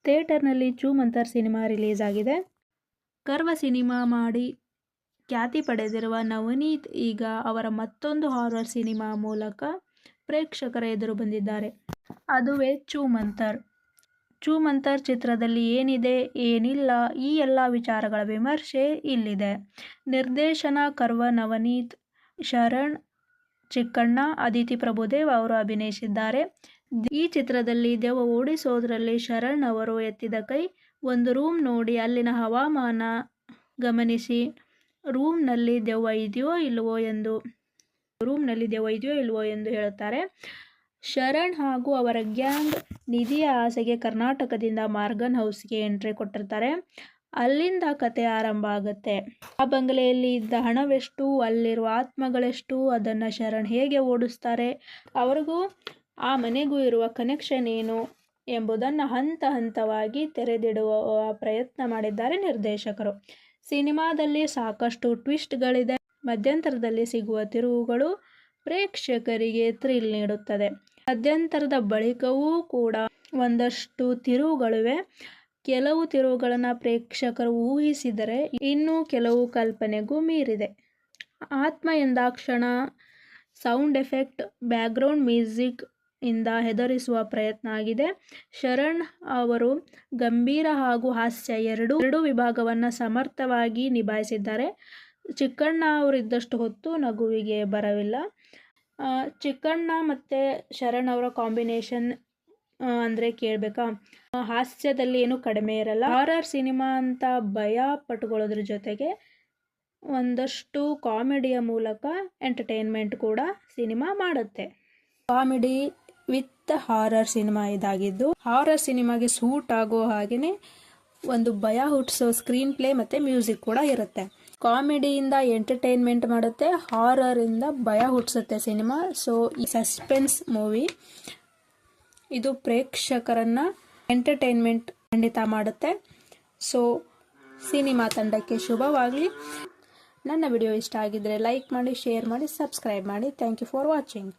ಥಿಯೇಟರ್ನಲ್ಲಿ ಚೂ Mantar cinema release ಆಗಿದೆ. Curve cinema ಮಾಡಿ ಖ್ಯಾತಿ ಪಡೆದಿರುವ ನವನೀತ್ ಈಗ ಅವರ ಮತ್ತೊಂದು ಹಾರರ್ ಸಿನಿಮಾ ಮೂಲಕ ಪ್ರೇಕ್ಷಕರ ಎದುರು ಬಂದಿದ್ದಾರೆ. ಅದುವೇ ಚೂ ಮಂತರ್. ಚೂ ಮಂತರ್ ಚಿತ್ರದಲ್ಲಿ ಏನಿದೆ ಏನಿಲ್ಲ ಈ ಎಲ್ಲ ವಿಚಾರಗಳ ವಿಮರ್ಶೆ ಇಲ್ಲಿದೆ. ನಿರ್ದೇಶನ ಕರ್ವ ನವನೀತ್, ಶರಣ್, ಚಿಕ್ಕಣ್ಣ, ಅದಿತಿ ಪ್ರಭುದೇವ್ ಅವರು ಅಭಿನಯಿಸಿದ್ದಾರೆ. ಈ ಚಿತ್ರದಲ್ಲಿ ದೆವ್ವ ಓಡಿಸೋದ್ರಲ್ಲಿ ಶರಣ್ ಅವರು ಎತ್ತಿದ ಕೈ. ಒಂದು ರೂಮ್ ನೋಡಿ ಅಲ್ಲಿನ ಹವಾಮಾನ ಗಮನಿಸಿ ರೂಮ್ನಲ್ಲಿ ದೆವ್ವ ಇದೆಯೋ ಇಲ್ವೋ ಎಂದು ಹೇಳುತ್ತಾರೆ. ಶರಣ್ ಹಾಗೂ ಅವರ ಗ್ಯಾಂಗ್ ನಿಧಿಯ ಆಸೆಗೆ ಕರ್ನಾಟಕದಿಂದ ಮಾರ್ಗನ್ ಹೌಸ್ಗೆ ಎಂಟ್ರಿ ಕೊಟ್ಟಿರ್ತಾರೆ. ಅಲ್ಲಿಂದ ಕತೆ ಆರಂಭ ಆಗುತ್ತೆ. ಆ ಬಂಗಲೆಯಲ್ಲಿ ಇದ್ದ ಹಣವೆಷ್ಟು, ಅಲ್ಲಿರುವ ಆತ್ಮಗಳೆಷ್ಟು, ಅದನ್ನು ಶರಣ್ ಹೇಗೆ ಓಡಿಸ್ತಾರೆ, ಅವ್ರಿಗೂ ಆ ಮನೆಗೂ ಇರುವ ಕನೆಕ್ಷನ್ ಏನು ಎಂಬುದನ್ನು ಹಂತ ಹಂತವಾಗಿ ತೆರೆದಿಡುವ ಪ್ರಯತ್ನ ಮಾಡಿದ್ದಾರೆ ನಿರ್ದೇಶಕರು. ಸಿನಿಮಾದಲ್ಲಿ ಸಾಕಷ್ಟು ಟ್ವಿಸ್ಟ್ಗಳಿದೆ. ಮಧ್ಯಂತರದಲ್ಲಿ ಸಿಗುವ ತಿರುವುಗಳು ಪ್ರೇಕ್ಷಕರಿಗೆ ಥ್ರಿಲ್ ನೀಡುತ್ತದೆ. ಮಧ್ಯಂತರದ ಬಳಿಕವೂ ಕೂಡ ಒಂದಷ್ಟು ತಿರುವುಗಳಿವೆ. ಕೆಲವು ತಿರುವುಗಳನ್ನು ಪ್ರೇಕ್ಷಕರು ಊಹಿಸಿದರೆ ಇನ್ನು ಕೆಲವು ಕಲ್ಪನೆಗೂ ಮೀರಿದೆ. ಆತ್ಮ ಎಂದಾಕ್ಷಣ ಸೌಂಡ್ ಎಫೆಕ್ಟ್, ಬ್ಯಾಕ್ಗ್ರೌಂಡ್ ಮ್ಯೂಸಿಕ್ ಇಂದ ಹೆದರಿಸುವ ಪ್ರಯತ್ನ ಆಗಿದೆ. ಶರಣ್ ಅವರು ಗಂಭೀರ ಹಾಗೂ ಹಾಸ್ಯ ಎರಡೂ ವಿಭಾಗವನ್ನು ಸಮರ್ಥವಾಗಿ ನಿಭಾಯಿಸಿದ್ದಾರೆ. ಚಿಕ್ಕಣ್ಣ ಅವರಿದ್ದಷ್ಟು ಹೊತ್ತು ನಗುವಿಗೆ ಬರವಿಲ್ಲ. ಚಿಕ್ಕಣ್ಣ ಮತ್ತು ಶರಣ್ ಅವರ ಕಾಂಬಿನೇಷನ್ ಅಂದರೆ ಕೇಳಬೇಕಾ, ಹಾಸ್ಯದಲ್ಲಿ ಏನು ಕಡಿಮೆ ಇರಲ್ಲ. ಹಾರರ್ ಸಿನಿಮಾ ಅಂತ ಭಯ ಪಟ್ಕೊಳ್ಳೋದ್ರ ಜೊತೆಗೆ ಒಂದಷ್ಟು ಕಾಮಿಡಿಯ ಮೂಲಕ ಎಂಟರ್ಟೈನ್ಮೆಂಟ್ ಕೂಡ ಸಿನಿಮಾ ಮಾಡುತ್ತೆ. ಕಾಮಿಡಿ ವಿತ್ ಹಾರರ್ ಸಿನಿಮಾ ಇದಾಗಿದ್ದು, ಹಾರರ್ ಸಿನಿಮಾಗೆ ಸೂಟ್ ಆಗೋ ಹಾಗೆಯೇ ಒಂದು ಭಯ ಹುಟ್ಟಿಸೋ ಸ್ಕ್ರೀನ್ ಪ್ಲೇ ಮತ್ತು ಮ್ಯೂಸಿಕ್ ಕೂಡ ಇರುತ್ತೆ. ಕಾಮಿಡಿಯಿಂದ ಎಂಟರ್ಟೈನ್ಮೆಂಟ್ ಮಾಡುತ್ತೆ, ಹಾರರ್ ಇಂದ ಭಯ ಹುಟ್ಟಿಸುತ್ತೆ ಸಿನಿಮಾ. ಸೊ ಈ ಸಸ್ಪೆನ್ಸ್ ಮೂವಿ ಇದು ಪ್ರೇಕ್ಷಕರನ್ನ ಎಂಟರ್ಟೈನ್ಮೆಂಟ್ ಖಂಡಿತ ಮಾಡುತ್ತೆ. ಸೊ ಸಿನಿಮಾ ತಂಡಕ್ಕೆ ಶುಭವಾಗಲಿ. ನನ್ನ ವಿಡಿಯೋ ಇಷ್ಟ ಆಗಿದ್ರೆ ಲೈಕ್ ಮಾಡಿ, ಶೇರ್ ಮಾಡಿ, ಸಬ್ಸ್ಕ್ರೈಬ್ ಮಾಡಿ. Thank you for watching.